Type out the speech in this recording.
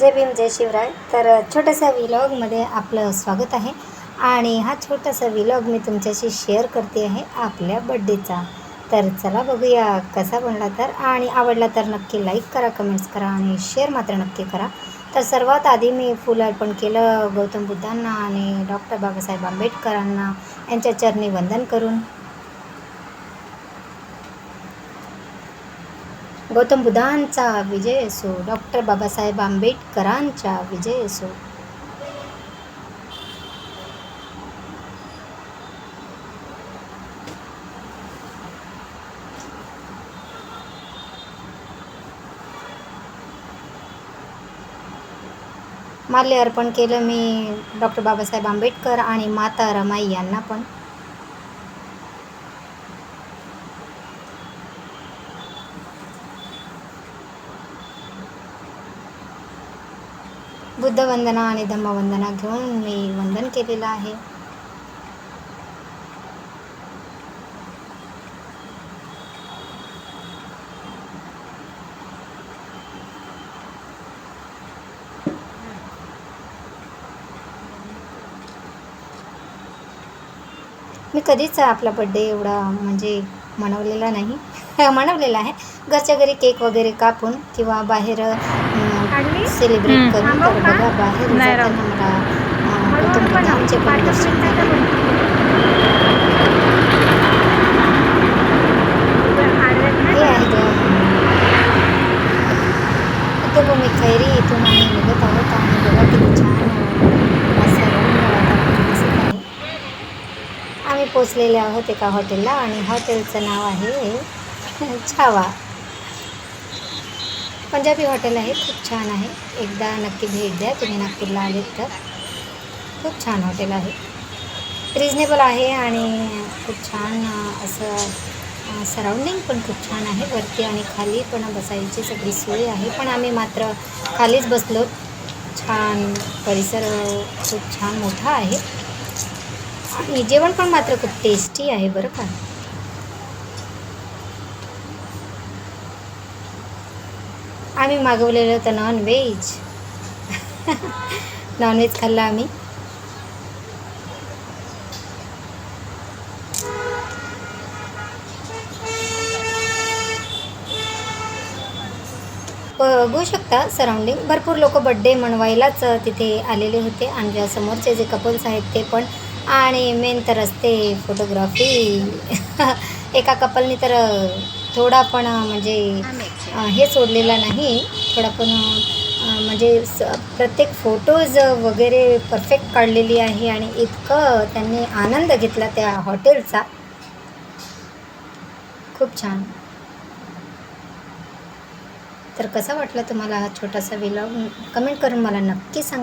जय भीम जय शिवराय. तर छोट्याशा व्लॉगमध्ये आपलं स्वागत आहे. आणि हा छोटासा व्लॉग मी तुमच्याशी शेअर करते आहे आपल्या बड्डेचा. तर चला बघूया कसा बनला तर. आणि आवडला तर नक्की लाईक करा, कमेंट्स करा आणि शेअर मात्र नक्की करा. तर सर्वात आधी मी फुल अर्पण केलं गौतम बुद्धांना आणि डॉक्टर बाबासाहेब आंबेडकरांना यांच्या चरणी वंदन करून. गौतम बुद्धांचा विजय असो, डॉक्टर बाबासाहेब आंबेडकरांचा विजय असो. माल्य अर्पण केलं मी डॉक्टर बाबासाहेब आंबेडकर आणि माता रमाई यांना पण. बुद्धवंदना आणि धम्मवंदना घेऊन मी वंदन केलेलं आहे. मी कधीच आपला बड्डे एवढा म्हणजे मनवलेला नाही. मनवलेला आहे घरच्या घरी केक वगैरे कापून किंवा बाहेर सेलिब्रेट करून. तर बघा बाहेर जाताना मला गौतम बुद्धांचे पण दर्शन झाले. हे आहे युद्धभूमी खैरी. इथून आम्ही निघत आहोत आणि बघा किती छान असा रंग वातावरण दिसत आहे. आम्ही पोचलेले आहोत एका हॉटेलला आणि हॉटेलचं नाव आहे छावा. पंजाबी हॉटेल आहे, खूप छान आहे. एकदा नक्की भेट द्या तुम्ही नागपूरला आलेत तर. खूप छान हॉटेल आहे, रिजनेबल आहे आणि खूप छान असं सराउंडिंग पण खूप छान आहे. वरती आणि खाली पण बसायची सगळी सोय आहे, पण आम्ही मात्र खालीच बसलो. छान परिसर खूप छान मोठा आहे आणि जेवण पण मात्र खूप टेस्टी आहे बरं का. आम्ही मागवलेलं होतं नॉनव्हेज. नॉनव्हेज खाल्लं आम्ही. बघू शकता सराउंडिंग. भरपूर लोक बड्डे मनवायलाच तिथे आलेले होते. आणि समोरचे जे कपल्स आहेत ते पण. आणि मेन तर असते फोटोग्राफी. एका कपलनी तर थोडा पण म्हणजे हे सोडलेला नाही. थोडा पण म्हणजे प्रत्येक फोटोज वगैरे परफेक्ट काढलेली आहे. आणि इतकं त्यांनी आनंद घेतला त्या हॉटेलचा. खूप छान. तर कसा वाटला तुम्हाला हा छोटासा व्लॉग कमेंट करून मला नक्की सांगा.